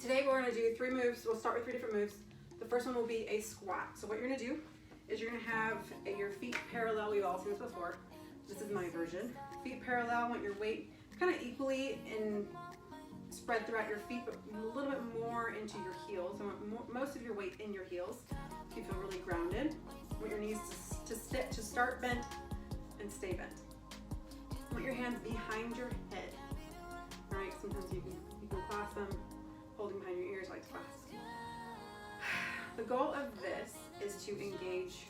Today we're gonna do 3 moves. We'll start with 3 different moves. The first one will be a squat. So what you're gonna do is you're gonna have your feet parallel. We've all seen this before. This is my version. Feet parallel, want your weight kind of equally and spread throughout your feet, but a little bit more into your heels. I want most of your weight in your heels so you feel really grounded. Want your knees to start bent and stay bent. Want your hands behind your head. All right, sometimes you can clasp them, holding behind your ears like clasp. The goal of this is to engage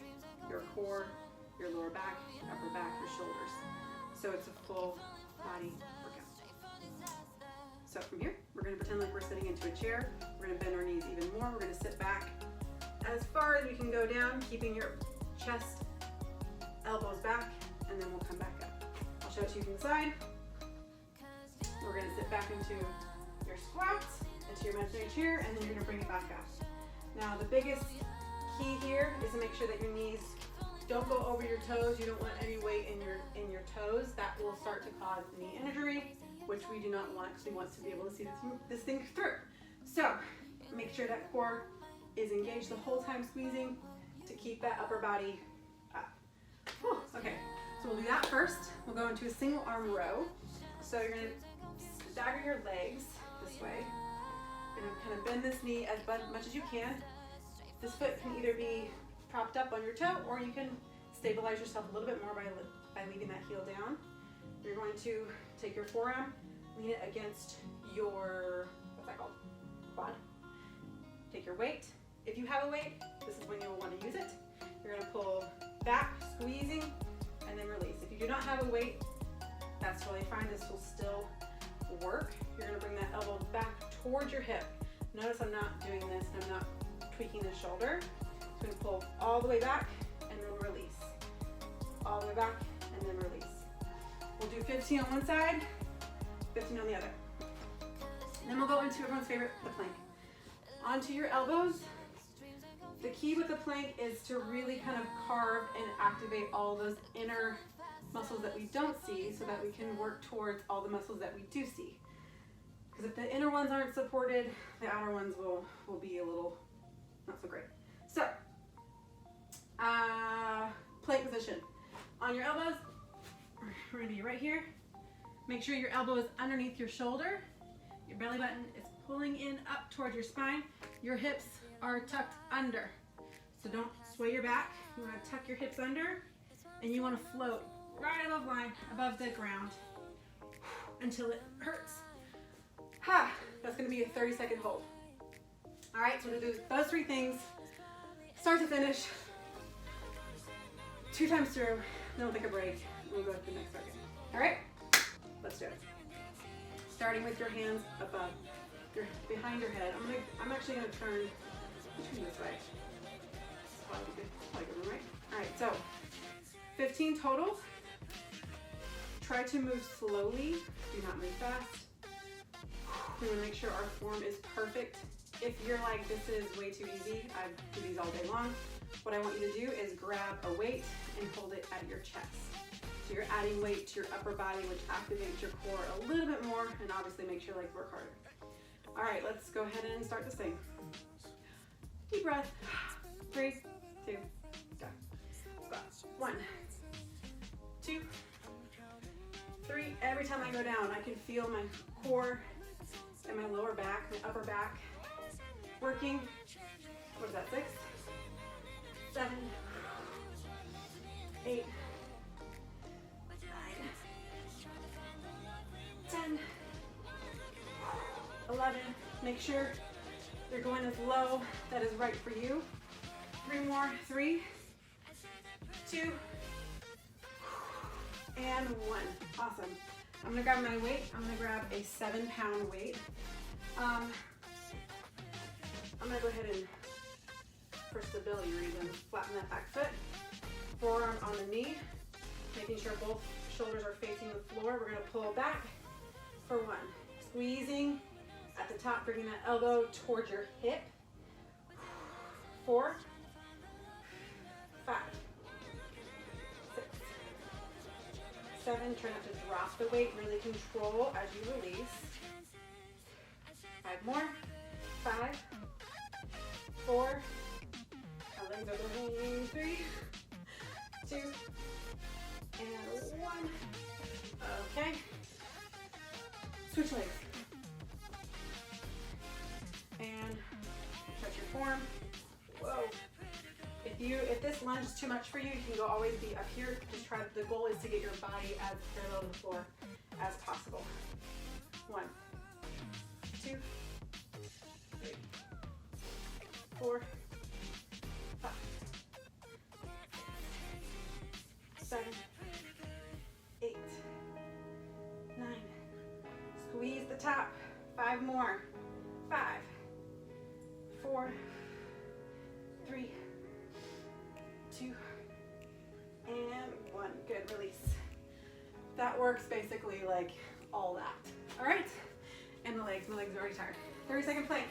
your core, your lower back, your upper back, your shoulders. So it's a full body workout. So from here, we're going to pretend like we're sitting into a chair. We're going to bend our knees even more. We're going to sit back as far as we can go down, keeping your chest, elbows back, and then we'll come back up. I'll show it to you from the side. We're going to sit back into your squats, into your imaginary chair, and then you're going to bring it back up. Now the biggest key here is to make sure that your knees don't go over your toes. You don't want any weight in your toes. That will start to cause knee injury, which we do not want because we want to be able to see this thing through. So make sure that core is engaged the whole time, squeezing to keep that upper body up. Whew, okay, so we'll do that first. We'll go into a single arm row. So you're going to stagger your legs this way. You're going to kind of bend this knee as much as you can. This foot can either be propped up on your toe, or you can stabilize yourself a little bit more by leaving that heel down. You're going to take your forearm, lean it against your, what's that called? Quad. Take your weight. If you have a weight, this is when you'll want to use it. You're going to pull back, squeezing, and then release. If you do not have a weight, that's really fine. This will still work. You're going to bring that elbow back towards your hip. Notice I'm not doing this. I'm not tweaking the shoulder. So I'm going to pull all the way back and then release. All the way back and then release. We'll do 15 on one side, 15 on the other. And then we'll go into everyone's favorite, the plank. Onto your elbows. The key with the plank is to really kind of carve and activate all those inner muscles that we don't see so that we can work towards all the muscles that we do see. Because if the inner ones aren't supported, the outer ones will be a little not so great. So, plank position. On your elbows, we're going to be right here. Make sure your elbow is underneath your shoulder. Your belly button is pulling in up towards your spine. Your hips are tucked under. So don't sway your back. You want to tuck your hips under, and you want to float right above line, above the ground, until it hurts. Ha! That's going to be a 30-second hold. All right, so we're going to do those 3 things, start to finish, 2 times through, then we'll take a break, and we'll go to the next circuit. All right, let's do it. Starting with your hands above, behind your head. I'm actually going to turn this way. Probably good, right? All right, so 15 total. Try to move slowly. Do not move fast. We want to make sure our form is perfect. If you're like, this is way too easy, I do these all day long, what I want you to do is grab a weight and hold it at your chest. So you're adding weight to your upper body, which activates your core a little bit more, and obviously makes your legs work harder. All right, let's go ahead and start this thing. Deep breath. 3, 2, go. 1, 2, 3. Every time I go down, I can feel my core and my lower back, my upper back working. What is that, 6, 7, 8, 9, 10, 11. Make sure you're going as low that is right for you. 3 more, 3, 2, and 1. Awesome. I'm gonna grab my weight. I'm gonna grab a 7-pound weight. I'm gonna go ahead and, for stability reasons, flatten that back foot. Forearm on the knee, making sure both shoulders are facing the floor. We're gonna pull back for 1. Squeezing at the top, bringing that elbow towards your hip. 4, 5, 6, 7. Try not to drop the weight. Really control as you release. 5 more. 5, 4, our legs are going, 3, 2, and 1. Okay. Switch legs. And touch your form. Whoa. If this lunge is too much for you, you can always be up here. Just try. The goal is to get your body as parallel to the floor as possible. 1, 2, 3, 4, 5, 7, 8, 9. Squeeze the top. 5 more. 5, 4, 3, 2, and 1. Good, release. That works basically like all that. All right, and my legs are already tired. 30-second plank.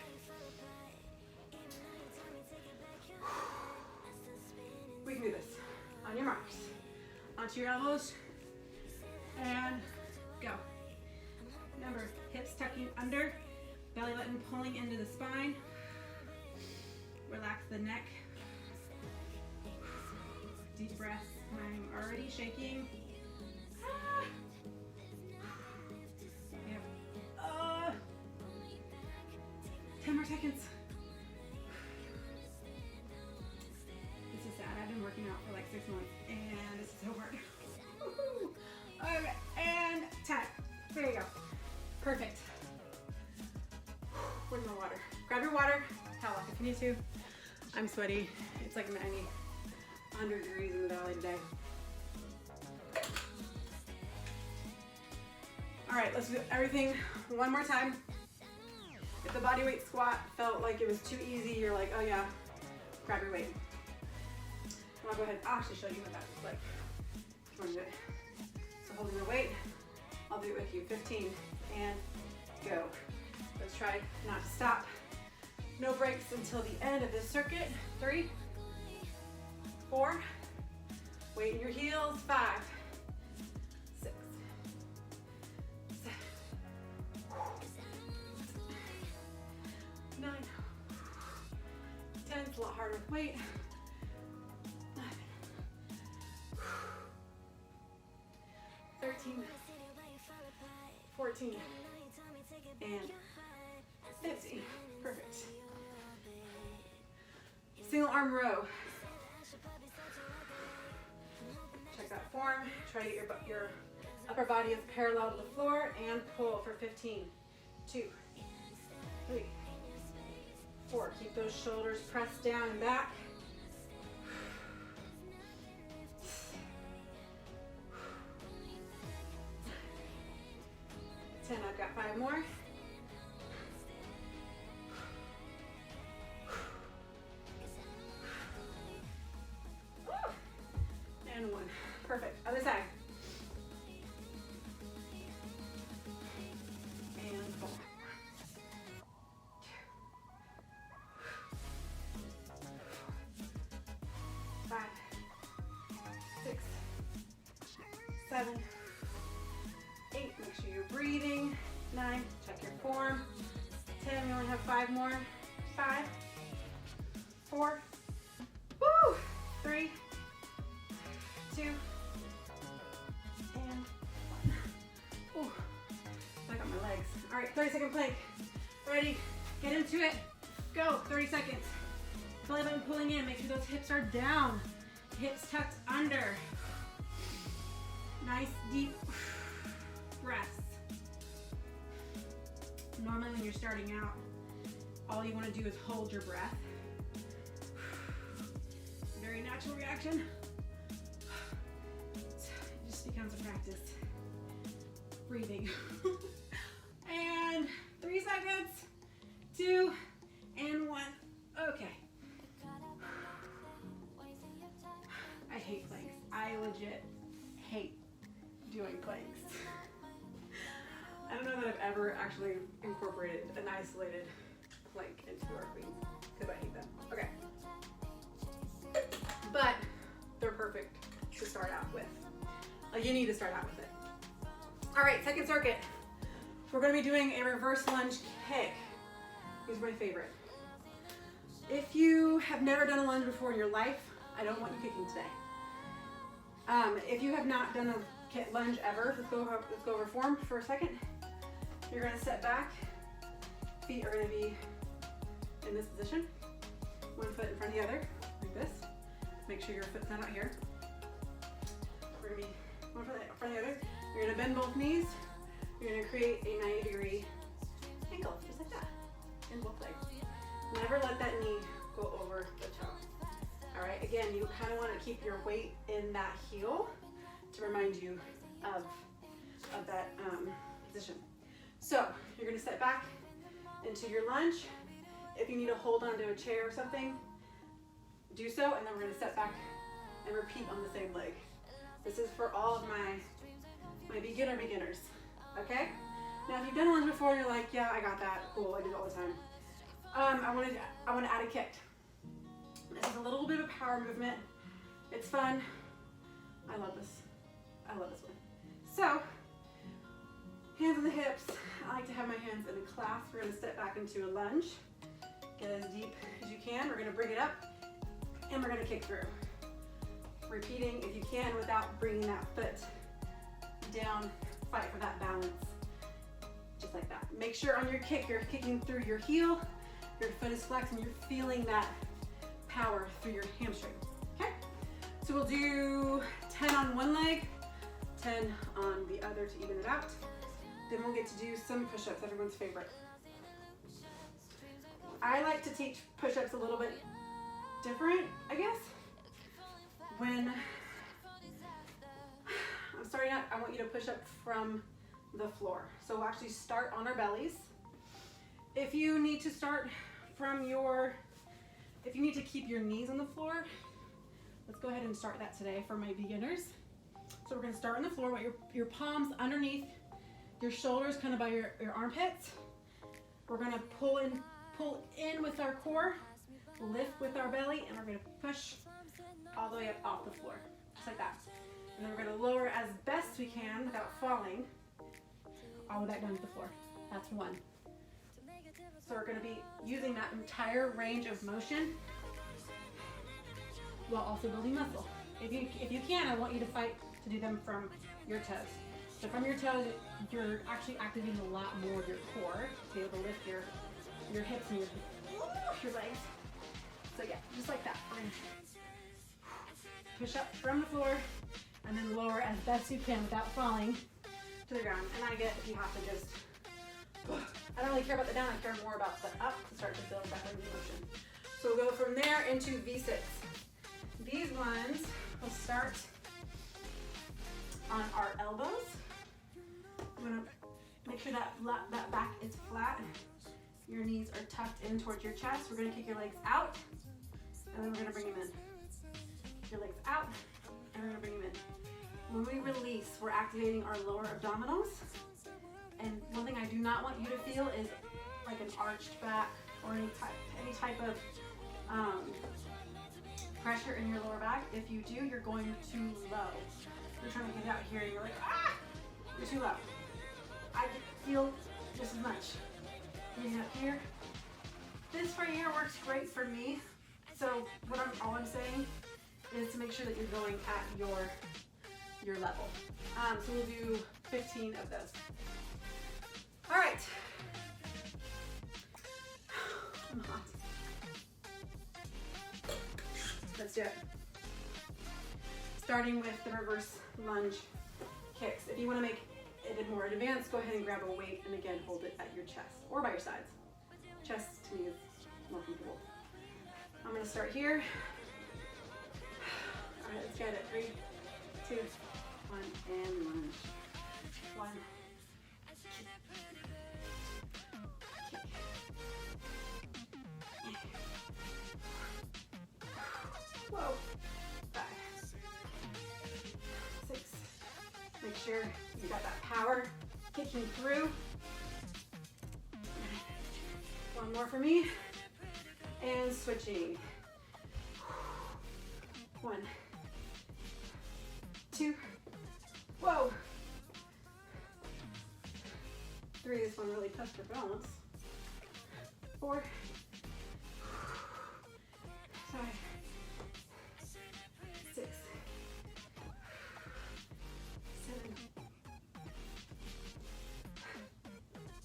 We can do this. On your marks. Onto your elbows, and go. Remember, hips tucking under, belly button pulling into the spine. Relax the neck. Deep breath. I'm already shaking. 10 more seconds. This is sad. I've been working out for like 6 months and this is so hard. Okay, and 10. There you go. Perfect. Where's my water? Grab your water. Towel off if you need to. I'm sweaty. It's like 100 degrees in the valley today. All right, let's do everything one more time. If the body weight squat felt like it was too easy, you're like, oh yeah, grab your weight. I'll go ahead and actually show you what that looks like. If you want to do it. So holding the weight, I'll do it with you. 15 and go. Let's try not to stop. No breaks until the end of this circuit. 3, 4, weight in your heels. 5, 6, 7, 9, 10. It's a lot harder with weight. 11, 13, 14, and 15. Perfect. Single arm row. Check that form. Try to get your upper body as parallel to the floor and pull for 15. 2, 3, 4. Keep those shoulders pressed down and back. 10. I've got 5 more. And 1. Perfect. Other side. And 4. 5, 6, 7, 8. Make sure you're breathing. 9. Check your form. 10. We only have 5 more. 5, 4. Woo! 3, 2, and 1. Ooh, I got my legs. All right, 30-second plank. Ready? Get into it. Go. 30 seconds. Belly button pulling in. Make sure those hips are down. Hips tucked under. Nice deep breaths. Normally when you're starting out, all you want to do is hold your breath. Very natural reaction. It just becomes a practice. Breathing. And 3 seconds. 2 and 1. Okay. I hate planks. I legit hate doing planks. I don't know that I've ever actually incorporated an isolated plank into our queens because I hate them. Okay. But they're perfect to start out with. Like, you need to start out with it. All right, second circuit. We're going to be doing a reverse lunge kick. These are my favorite. If you have never done a lunge before in your life, I don't want you kicking today. If you have not done a lunge ever, let's go over form for a second. You're gonna set back. Feet are gonna be in this position. One foot in front of the other, like this. Make sure your foot's not out here. We're gonna be one foot in front of the other. You're gonna bend both knees. You're gonna create a 90-degree angle, just like that, in both legs. Never let that knee go over the toe. All right, again, you kind of want to keep your weight in that heel to remind you of that position. So you're gonna step back into your lunge. If you need to hold onto a chair or something, do so, and then we're gonna step back and repeat on the same leg. This is for all of my beginners, okay? Now, if you've done a lunge before and you're like, yeah, I got that, cool, I do it all the time. I want to add a kick. This is a little bit of a power movement. It's fun. I love this. I love this one. So, hands on the hips. I like to have my hands in a clasp. We're going to step back into a lunge. Get as deep as you can. We're going to bring it up, and we're going to kick through. Repeating, if you can, without bringing that foot down. Fight for that balance. Just like that. Make sure on your kick, you're kicking through your heel. Your foot is flexed, and you're feeling that power through your hamstring. Okay? So we'll do 10 on one leg, 10 on the other to even it out. Then we'll get to do some push-ups, everyone's favorite. I like to teach push-ups a little bit different, I guess. When I'm starting out, I want you to push up from the floor. So we'll actually start on our bellies. If you need to start from if you need to keep your knees on the floor, let's go ahead and start that today for my beginners. So we're gonna start on the floor with your palms underneath your shoulders, kind of by your armpits. We're gonna pull in with our core, lift with our belly, and we're gonna push all the way up off the floor, just like that. And then we're gonna lower as best we can without falling, all the way back down to the floor. That's one. So we're gonna be using that entire range of motion while also building muscle. If you can, I want you to fight to do them from your toes. So from your toes, you're actually activating a lot more of your core to be able to lift your hips and your legs. So yeah, just like that. We're gonna push up from the floor and then lower as best you can without falling to the ground. And I get if you have to just, I don't really care about the down, I care more about the up to start to build that range of motion. So we'll go from there into V-sits. These ones will start on our elbows. I'm gonna make sure that back is flat. Your knees are tucked in towards your chest. We're gonna kick your legs out, and then we're gonna bring them in. Your legs out, and we're gonna bring them in. When we release, we're activating our lower abdominals. And one thing I do not want you to feel is like an arched back or any type of pressure in your lower back. If you do, you're going too low. You're trying to get out here and you're like, ah! You're too low. I feel just as much. Getting up here. This right here works great for me. So all I'm saying is to make sure that you're going at your level. So we'll do 15 of those. All right. I'm hot. Let's do it. Starting with the reverse lunge kicks. If you want to make it more advanced, go ahead and grab a weight and again hold it at your chest or by your sides. Chest to me is more comfortable. I'm going to start here. All right, let's get it. 3, 2, 1, and lunge. 1. Whoa. 5, 6. Make sure you got that power kicking through. 1 more for me. And switching. 1, 2. Whoa. 3. This one really tough for balance. 4, 5, 6, 7,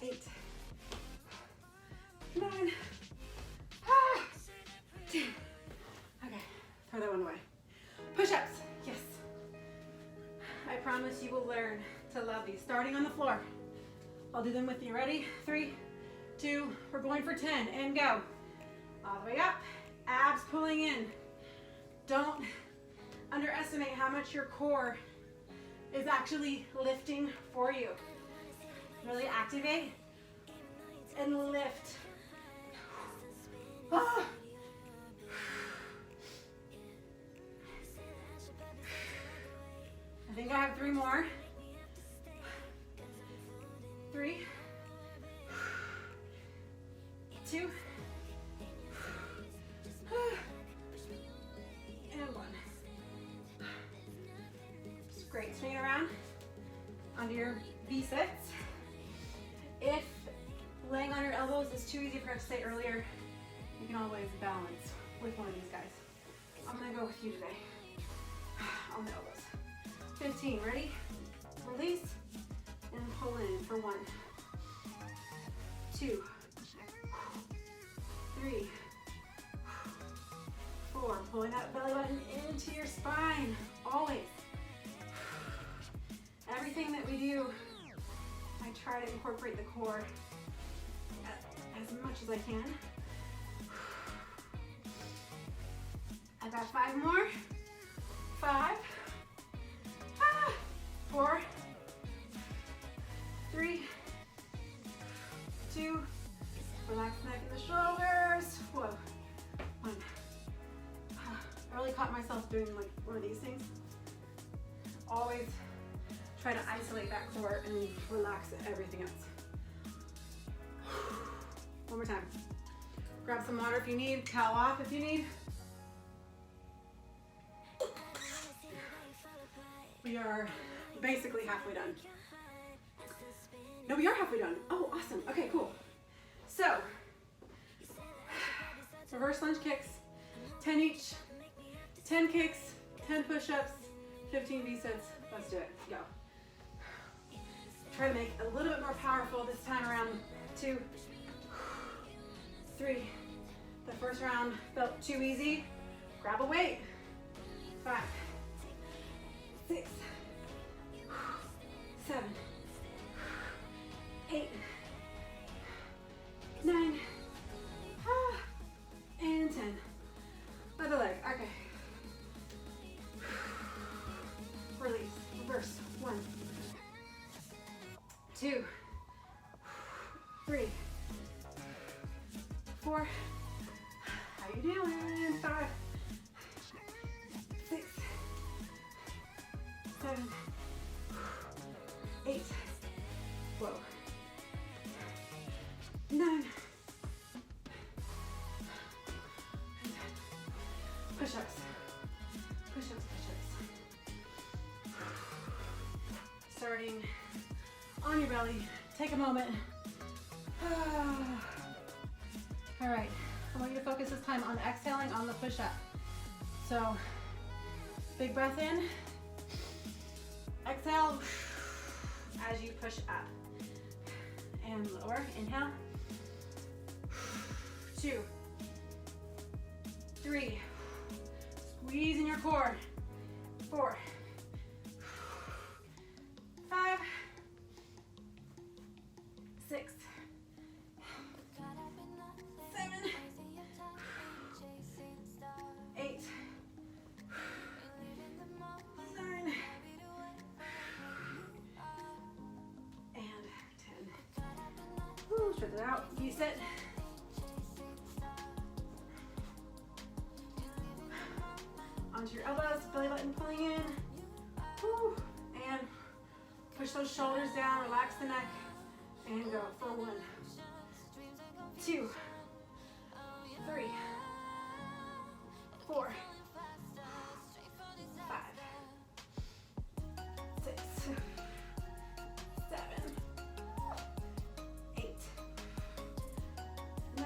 8, 9, 10. Okay, throw that one away. Push-ups, yes. I promise you will learn to love these. Starting on the floor. I'll do them with you. Ready? 3, 2, we're going for 10, and go. All the way up, abs pulling in. Don't underestimate how much your core is actually lifting for you. Really activate and lift. Ah. I think I have 3 more. 3, 2, and 1. Great, swing around onto your V-sits. If laying on your elbows is too easy for us to say earlier, you can always balance with one of these guys. I'm gonna go with you today on the elbows. 15, ready? Release and pull in for 1, 2, 3, 4. Pulling that belly button into your spine, always. Everything that we do, I try to incorporate the core as much as I can. I got 5 more. 5, 4, 3, 2, relax the neck and the shoulders. Whoa. 1. I really caught myself doing like one of these things. Always try to isolate that core and relax everything else. One more time. Grab some water if you need, towel off if you need. We are basically halfway done. No, we are halfway done. Oh, awesome. Okay, cool. So, reverse lunge kicks, 10 each, 10 kicks, 10 push-ups, 15 V-sits. Let's do it. Go. Try to make it a little bit more powerful this time around. 2, 3. The first round felt too easy. Grab a weight. 5, 6, 7, 8, 9, and 10. Other leg. Okay. Release. Reverse. 1, 2, 3, 4. How you doing? 5, 6, 7, 8. Whoa. 9. Push-ups. Push-ups, push-ups. Starting on your belly. Take a moment. All right. I want you to focus this time on exhaling on the push-up. So, big breath in. Exhale as you push up. And lower. Inhale. 2, 3. Squeeze in your core. 4, 5, 6, 7, 8, 9, and 10. Woo, stretch it out. You sit. Onto your elbows, belly button pulling in. Woo, and push those shoulders down, relax the neck, and go for 1, 2, 3, 4, 5, 6, 7, 8, 9,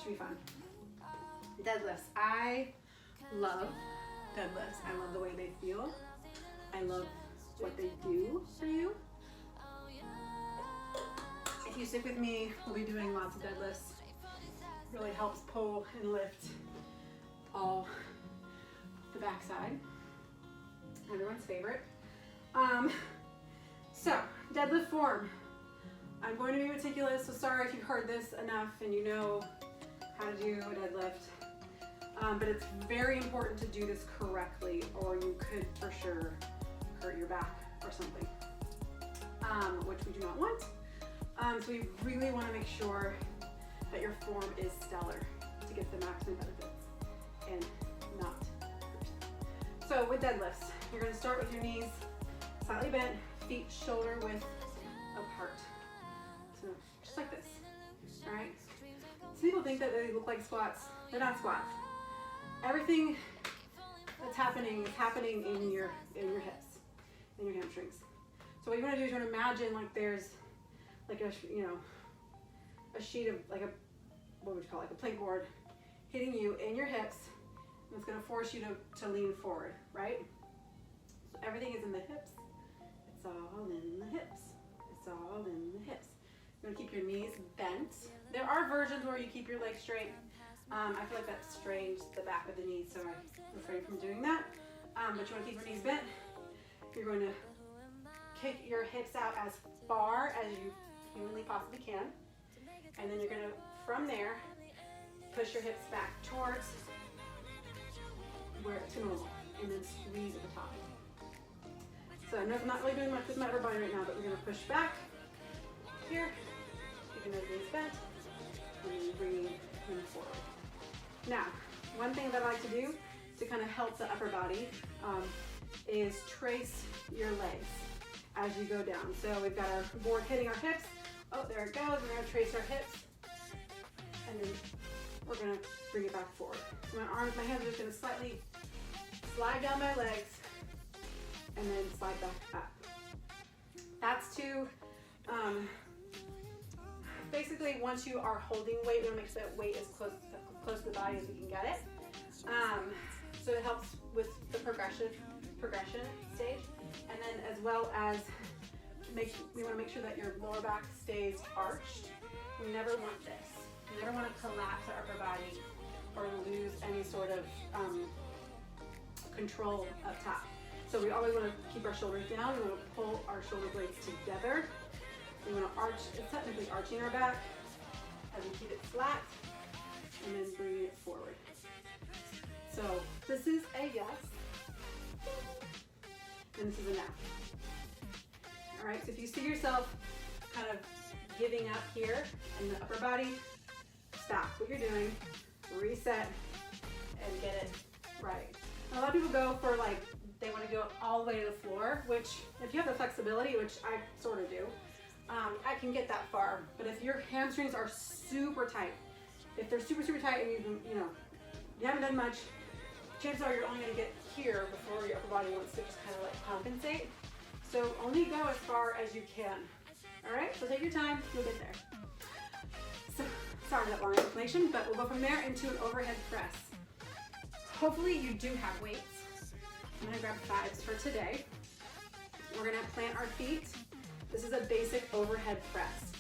should be fun. Deadlifts. I love deadlifts. I love the way they feel. I love what they do for you. If you stick with me, we'll be doing lots of deadlifts. Really helps pull and lift all the backside. Everyone's favorite. So, deadlift form. I'm going to be meticulous, so sorry if you've heard this enough and you know how to do a deadlift. But it's very important to do this correctly, or you could for sure hurt your back or something, which we do not want. So we really want to make sure that your form is stellar to get the maximum benefits and not hurt. So with deadlifts, you're going to start with your knees slightly bent, feet shoulder width apart. So just like this, all right? Some people think that they look like squats. They're not squats. Everything that's happening is happening in your hips, in your hamstrings. So what you want to do is you want to imagine like there's like a sheet of like a, what would you call it, like a plank board hitting you in your hips, and it's going to force you to lean forward, right? So everything is in the hips. It's all in the hips. It's all in the hips. You're going to keep your knees bent. There are versions where you keep your legs straight. I feel like that strains the back of the knees, so I refrain from doing that. But you want to keep your knees bent. You're going to kick your hips out as far as you humanly possibly can. And then you're going to, from there, push your hips back towards where to normal, and then squeeze at the top. So I know I'm not really doing much with my upper body right now, but we're going to push back here, keeping those knees bent, and then bringing them forward. Now, one thing that I like to do to kind of help the upper body is trace your legs as you go down. So we've got our board hitting our hips. Oh, there it goes. We're going to trace our hips, and then we're going to bring it back forward. So my hands are just going to slightly slide down my legs, and then slide back up. That's to, basically once you are holding weight, we want to make sure that weight is close to the body as we can get it. So it helps with the progression stage. And then as well as we want to make sure that your lower back stays arched. We never want this. We never want to collapse our upper body or lose any sort of control up top. So we always want to keep our shoulders down. We want to pull our shoulder blades together. We want to arch, it's technically arching our back as we keep it flat, and then bringing it forward. So this is a yes, and this is a no. All right, so if you see yourself kind of giving up here in the upper body, stop what you're doing, reset, and get it right. Now, a lot of people go for like, they want to go all the way to the floor, which if you have the flexibility, which I sort of do, I can get that far. But if your hamstrings are super tight, if they're super, super tight and you haven't done much, chances are you're only going to get here before your upper body wants to just kind of like compensate. So only go as far as you can. All right, so take your time, you'll get there. So, sorry for that long explanation, but we'll go from there into an overhead press. Hopefully you do have weights. I'm gonna grab 5s for today. We're gonna plant our feet. This is a basic overhead press,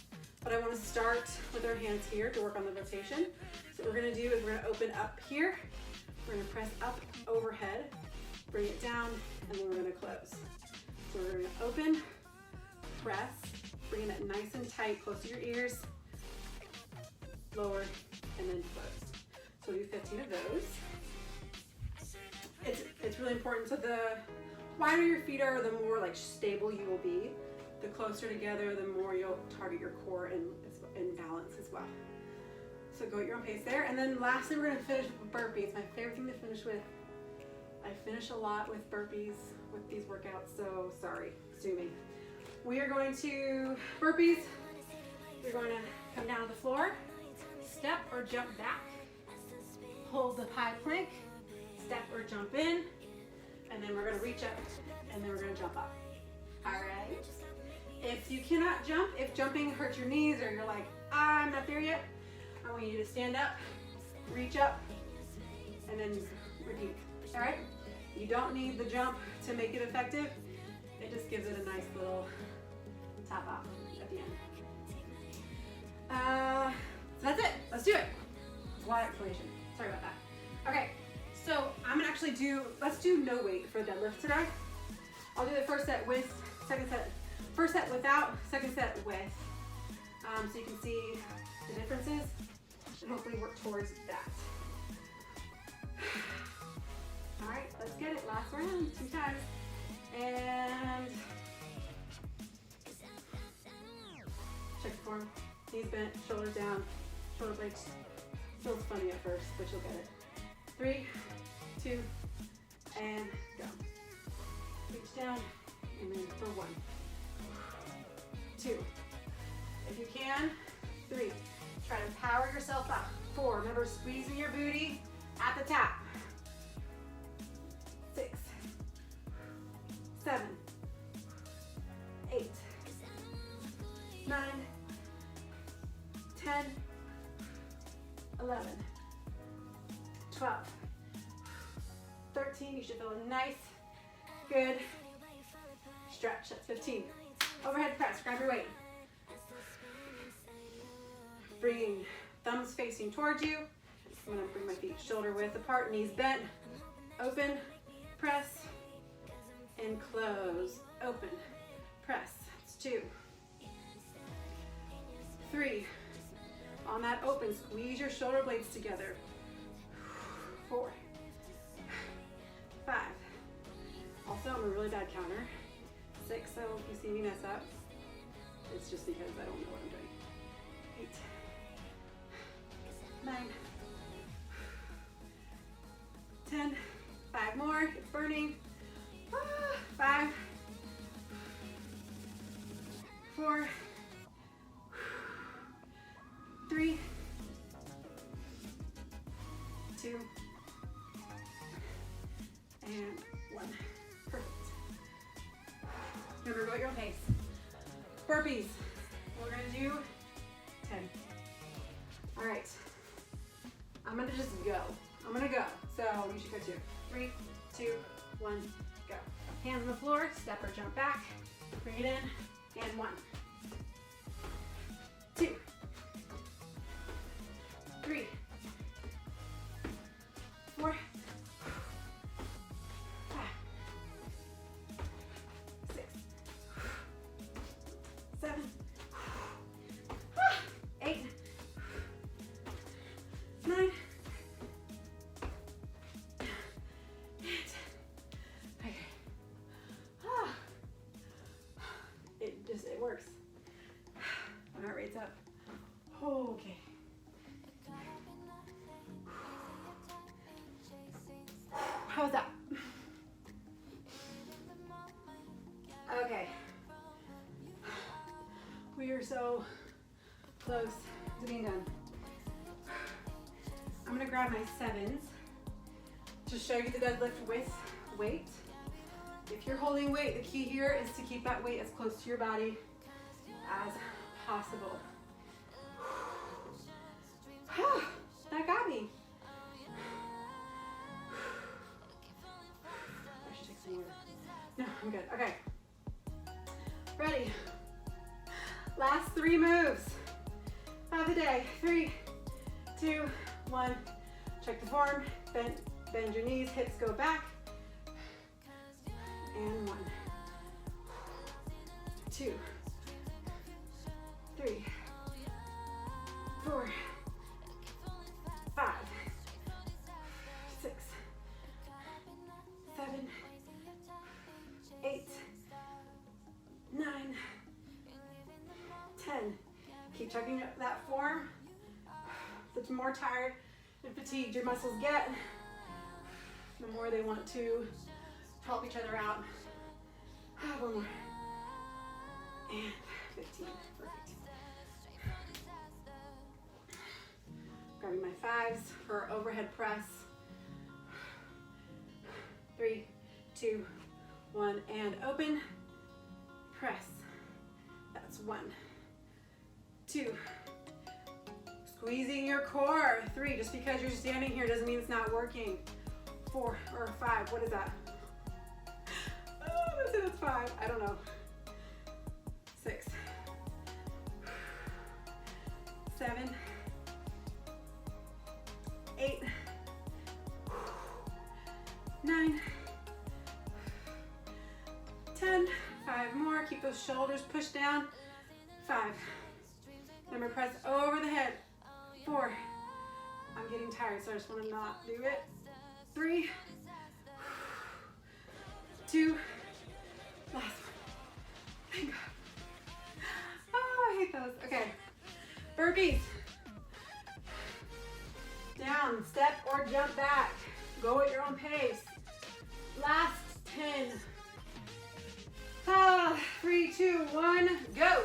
but I wanna start with our hands here to work on the rotation. So what we're gonna do is we're gonna open up here. We're gonna press up overhead, bring it down, and then we're gonna close. So we're gonna open, press, bringing it nice and tight, close to your ears, lower, and then close. So we'll do 15 of those. It's really important. So the wider your feet are, the more like stable you will be. The closer together, the more you'll target your core and balance as well. So go at your own pace there. And then lastly, we're gonna finish with burpees. My favorite thing to finish with. I finish a lot with burpees with these workouts, so sorry, sue me. We are going to burpees. We're going to come down to the floor, step or jump back, hold the high plank, step or jump in, and then we're going to reach up, and then we're going to jump up. All right? If you cannot jump, if jumping hurts your knees or you're like, I'm not there yet, I want you to stand up, reach up, and then repeat. All right? You don't need the jump to make it effective. It just gives it a nice little top off at the end. So that's it. Let's do it. A lot of explanation. Sorry about that. Okay, so I'm gonna actually let's do no weight for deadlift today. I'll do the first set with, first set without, second set with. So you can see the differences and hopefully work towards that. All right, let's get it. Last round, 2 times. And check the form. Knees bent, shoulders down, shoulder blades. Feels funny at first, but you'll get it. 3, 2, and go. Reach down, and then for 1, 2. If you can, 3. Try to power yourself up. 4. Remember squeezing your booty at the top. 6, 7, 8, 9, 10, 11, 12, 13. You should feel a nice, good stretch. That's 15. Overhead press. Grab your weight. Bringing thumbs facing towards you. I'm going to bring my feet shoulder width apart, knees bent. Open, press, and close. Open, press. That's 2. 3. On that open, squeeze your shoulder blades together. 4, 5. Also, I'm a really bad counter. 6, so if you see me mess up, it's just because I don't know what I'm doing. 8, 9, 10, 5 more, it's burning. 5, 4, 3, 2, and 1. Perfect. Remember, go at your own pace. Burpees. We're gonna do 10. All right. I'm gonna just go. I'm gonna go. So you should go too. 3, 2, 1, go. Hands on the floor, step or jump back. Bring it in, and 1, 2, 3, 4, 5, 6, 7, 8, 9, it works. My heart rate's up. Okay. How was that? Okay. We are so close to being done. I'm gonna grab my 7s to show you the deadlift with weight. If you're holding weight, the key here is to keep that weight as close to your body as possible. That got me. I should take some water. No, I'm good. Okay. Ready. Last 3 moves of the day. 3, 2, 1. Check the form. Bend your knees, hips go back. And 1, 2, 3, 4, 5, 6, 7, 8, 9, 10. Keep checking that form. The more tired and fatigued your muscles get, the more they want to help each other out. 1 more. And 15. Perfect. Grabbing my 5s for overhead press. 3, 2, 1, and open. Press. That's 1, 2. Squeezing your core. 3, just because you're standing here doesn't mean it's not working. 4 or 5, what is that? Oh, let's say that's 5, I don't know. 6, 7, 8, 9, 10, 5 more, keep those shoulders pushed down. 5, remember press over the head. 4, I'm getting tired so I just want to not do it. 3, 2, last one. Thank God. Oh, I hate those. Okay, burpees. Down, step or jump back. Go at your own pace. Last 10. 3, 2, 1, go.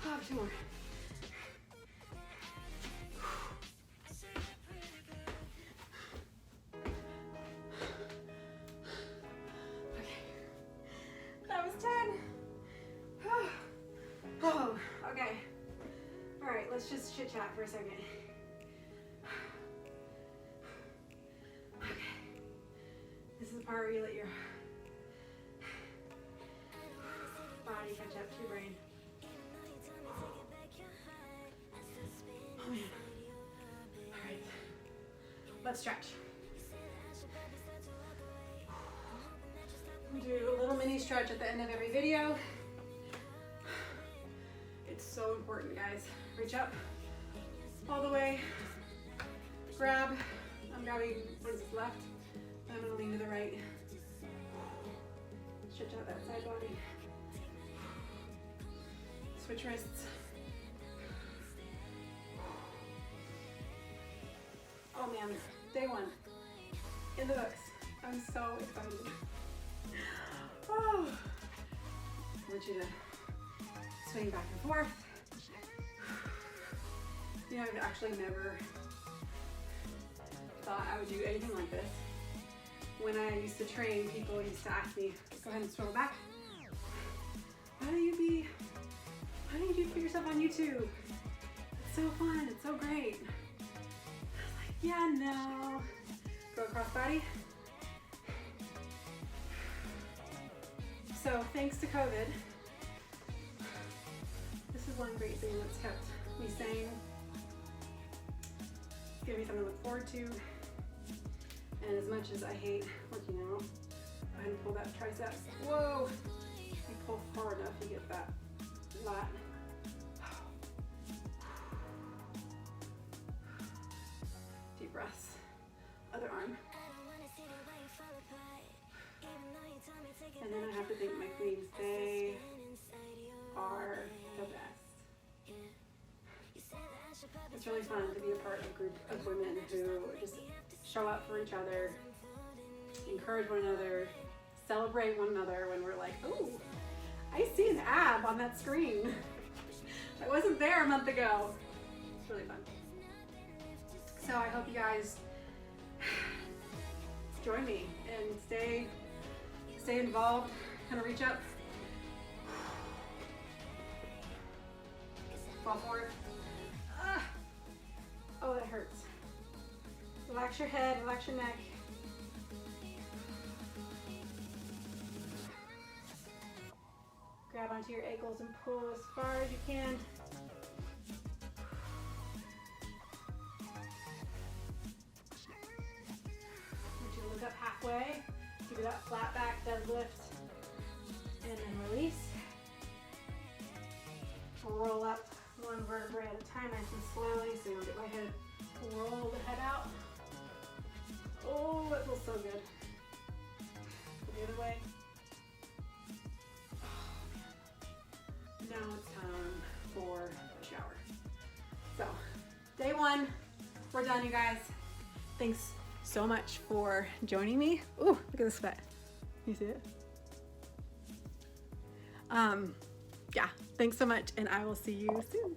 Oh, 2 more. Oh, okay. All right, let's just chit chat for a second. Okay. This is the part where you let your body catch up to your brain. Oh man. All right. Let's stretch. We'll do a little mini stretch at the end of every video. It's so important, guys. Reach up all the way. Grab. I'm grabbing what is left. I'm gonna lean to the right. Stretch out that side body. Switch wrists. Oh man, day 1 in the books. I'm so excited. Oh. I want you to swing back and forth. You know, I've actually never thought I would do anything like this. When I used to train, people used to ask me, go ahead and swirl back. Why don't you put yourself on YouTube? It's so fun, it's so great. I was like, yeah, no. Go across body. So thanks to COVID, this is one great thing that's kept me sane. It's given me something to look forward to. And as much as I hate working out, go ahead and pull that triceps. Whoa! You pull hard enough, you get that lat. Deep breaths. Other arm. And then I have to thank my queens. They are the best. It's really fun to be a part of a group of women who just show up for each other, encourage one another, celebrate one another when we're like, oh, I see an ab on that screen. I wasn't there a month ago. It's really fun. So I hope you guys join me and stay involved, kind of reach up, fall forward. Oh, that hurts. Relax your head, relax your neck. Grab onto your ankles and pull as far as you can. Want you to look up halfway. Give it that flat back deadlift. And then release. Roll up one vertebrae at a time, nice and slowly, so you don't get my head. Roll the head out. Oh, it feels so good. The other way. Oh, now it's time for a shower. So, day 1, we're done, you guys. Thanks so much for joining me. Ooh, look at the sweat. You see it? yeah, thanks so much, and I will see you soon.